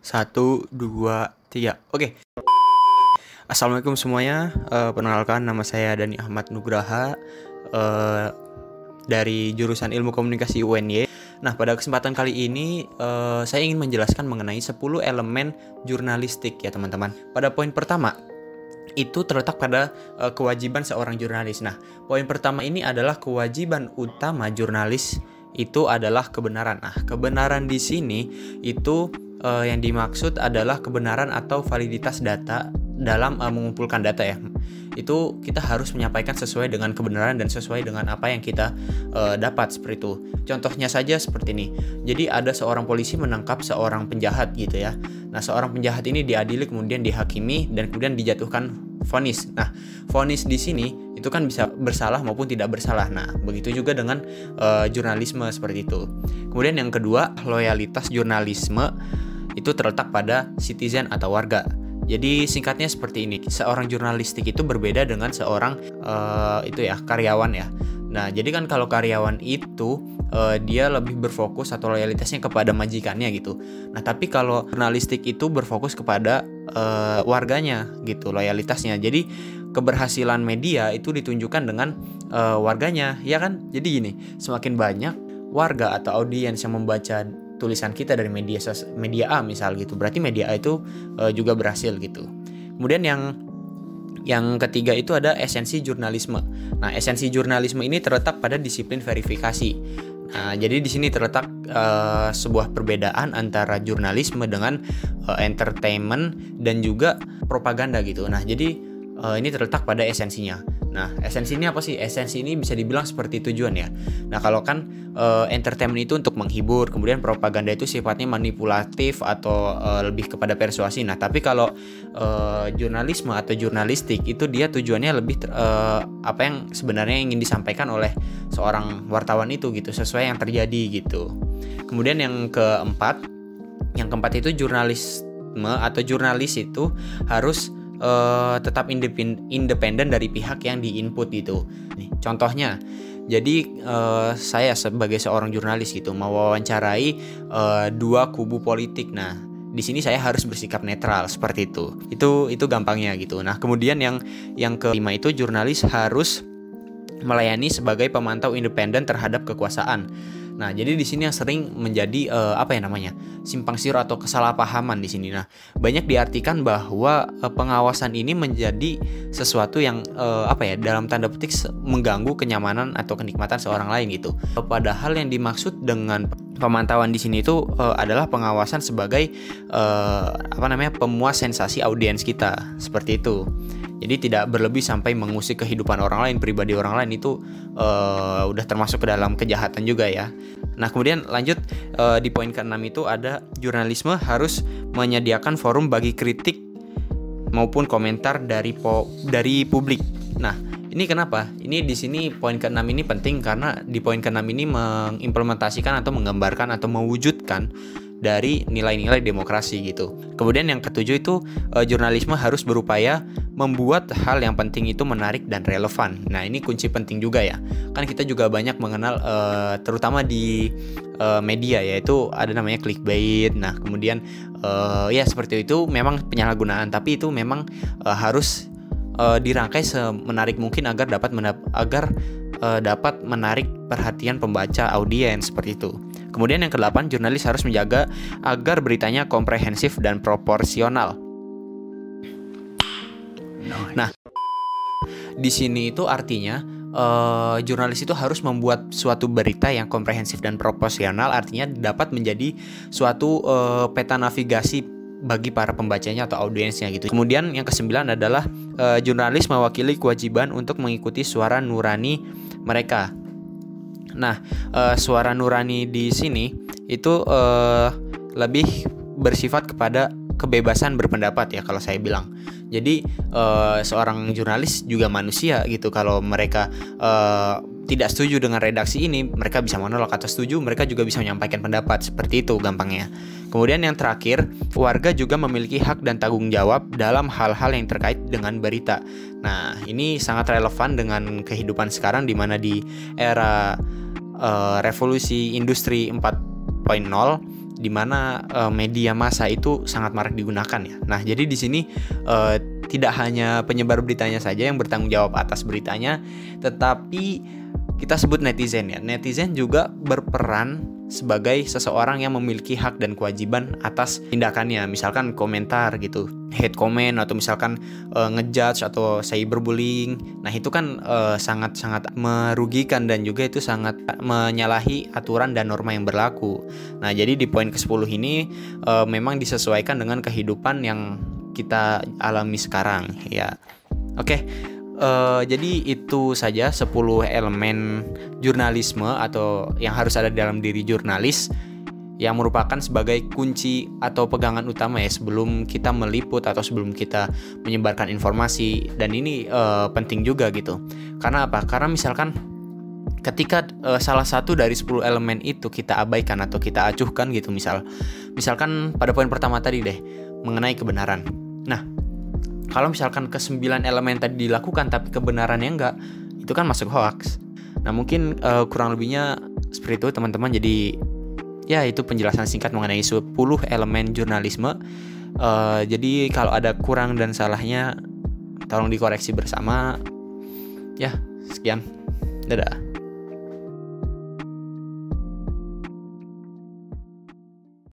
Satu, dua, tiga. Oke. Assalamualaikum semuanya. Perkenalkan, nama saya Dani Ahmad Nugraha dari jurusan Ilmu Komunikasi UNY. Nah, pada kesempatan kali ini saya ingin menjelaskan mengenai 10 elemen jurnalistik ya teman-teman. Pada poin pertama, itu terletak pada kewajiban seorang jurnalis. Nah, poin pertama ini adalah kewajiban utama jurnalis itu adalah kebenaran. Nah, kebenaran di sini itu yang dimaksud adalah kebenaran atau validitas data dalam mengumpulkan data ya. Itu kita harus menyampaikan sesuai dengan kebenaran dan sesuai dengan apa yang kita dapat seperti itu. Contohnya saja seperti ini. Jadi ada seorang polisi menangkap seorang penjahat gitu ya. Nah, seorang penjahat ini diadili kemudian dihakimi dan kemudian dijatuhkan vonis. Nah, vonis di sini itu kan bisa bersalah maupun tidak bersalah. Nah, begitu juga dengan jurnalisme seperti itu. Kemudian yang kedua, loyalitas jurnalisme itu terletak pada citizen atau warga. Jadi singkatnya seperti ini, seorang jurnalistik itu berbeda dengan seorang karyawan ya. Nah, jadi kan kalau karyawan itu dia lebih berfokus atau loyalitasnya kepada majikannya gitu. Nah, tapi kalau jurnalistik itu berfokus kepada warganya gitu, loyalitasnya. Jadi keberhasilan media itu ditunjukkan dengan warganya, ya kan? Jadi gini, semakin banyak warga atau audiens yang membaca tulisan kita dari media A misal gitu, berarti media A itu juga berhasil gitu. Kemudian yang ketiga itu ada esensi jurnalisme. Nah, esensi jurnalisme ini terletak pada disiplin verifikasi. Nah, jadi di sini terletak sebuah perbedaan antara jurnalisme dengan entertainment dan juga propaganda gitu. Nah, jadi ini terletak pada esensinya. Nah, esensi ini apa sih? Esensi ini bisa dibilang seperti tujuan ya. Nah, kalau kan entertainment itu untuk menghibur, kemudian propaganda itu sifatnya manipulatif atau lebih kepada persuasi. Nah, tapi kalau jurnalisme atau jurnalistik itu dia tujuannya lebih apa yang sebenarnya ingin disampaikan oleh seorang wartawan itu gitu, sesuai yang terjadi gitu. Kemudian yang keempat itu jurnalisme atau jurnalis itu harus tetap independen dari pihak yang diinput gitu. Nih, contohnya, jadi saya sebagai seorang jurnalis gitu mau wawancarai dua kubu politik. Nah, di sini saya harus bersikap netral seperti itu. Itu gampangnya gitu. Nah, kemudian yang kelima itu jurnalis harus melayani sebagai pemantau independen terhadap kekuasaan. Nah, jadi di sini yang sering menjadi simpang siur atau kesalahpahaman di sini. Nah, banyak diartikan bahwa pengawasan ini menjadi sesuatu yang dalam tanda petik mengganggu kenyamanan atau kenikmatan seorang lain gitu. Padahal yang dimaksud dengan pemantauan di sini itu adalah pengawasan sebagai pemuas sensasi audiens kita seperti itu. Jadi tidak berlebih sampai mengusik kehidupan orang lain, pribadi orang lain itu udah termasuk ke dalam kejahatan juga ya. Nah, kemudian lanjut di poin ke-6 itu ada jurnalisme harus menyediakan forum bagi kritik maupun komentar dari publik. Nah, ini kenapa? Ini di sini poin ke-6 ini penting karena di poin ke-6 ini mengimplementasikan atau menggambarkan atau mewujudkan dari nilai-nilai demokrasi gitu. Kemudian yang ketujuh itu jurnalisme harus berupaya membuat hal yang penting itu menarik dan relevan. Nah, ini kunci penting juga ya. Kan kita juga banyak mengenal terutama di media yaitu ada namanya clickbait. Nah, kemudian ya seperti itu memang penyalahgunaan, tapi itu memang harus dirangkai semenarik mungkin agar dapat menarik perhatian pembaca, audiens seperti itu. Kemudian yang ke-8, jurnalis harus menjaga agar beritanya komprehensif dan proporsional. Nah, di sini itu artinya jurnalis itu harus membuat suatu berita yang komprehensif dan proporsional, artinya dapat menjadi suatu peta navigasi bagi para pembacanya atau audiensnya gitu. Kemudian yang ke-9 adalah jurnalis mewakili kewajiban untuk mengikuti suara nurani mereka. Nah, suara nurani di sini itu lebih bersifat kepada kebebasan berpendapat ya kalau saya bilang. Jadi seorang jurnalis juga manusia gitu. Kalau mereka tidak setuju dengan redaksi ini, mereka bisa menolak, atau setuju, mereka juga bisa menyampaikan pendapat. Seperti itu gampangnya. Kemudian yang terakhir, warga juga memiliki hak dan tanggung jawab dalam hal-hal yang terkait dengan berita. Nah, ini sangat relevan dengan kehidupan sekarang di mana di era revolusi industri 4.0, di mana media massa itu sangat marak digunakan ya. Nah, jadi di sini tidak hanya penyebar beritanya saja yang bertanggung jawab atas beritanya, tetapi kita sebut netizen ya. Netizen juga berperan sebagai seseorang yang memiliki hak dan kewajiban atas tindakannya. Misalkan komentar gitu, hate comment, atau misalkan ngejudge atau cyberbullying. Nah, itu kan sangat-sangat merugikan dan juga itu sangat menyalahi aturan dan norma yang berlaku. Nah, jadi di poin ke-10 ini memang disesuaikan dengan kehidupan yang kita alami sekarang ya. Oke. Jadi itu saja 10 elemen jurnalisme atau yang harus ada dalam diri jurnalis, yang merupakan sebagai kunci atau pegangan utama ya sebelum kita meliput atau sebelum kita menyebarkan informasi. Dan ini penting juga gitu. Karena apa? Karena misalkan ketika salah satu dari 10 elemen itu kita abaikan atau kita acuhkan gitu, misalkan pada poin pertama tadi deh mengenai kebenaran. Nah, kalau misalkan ke-9 elemen tadi dilakukan tapi kebenarannya enggak, itu kan masuk hoax. Nah, mungkin kurang lebihnya seperti itu teman-teman. Jadi ya itu penjelasan singkat mengenai 10 elemen jurnalisme. Jadi kalau ada kurang dan salahnya tolong dikoreksi bersama. Ya, sekian. Dadah.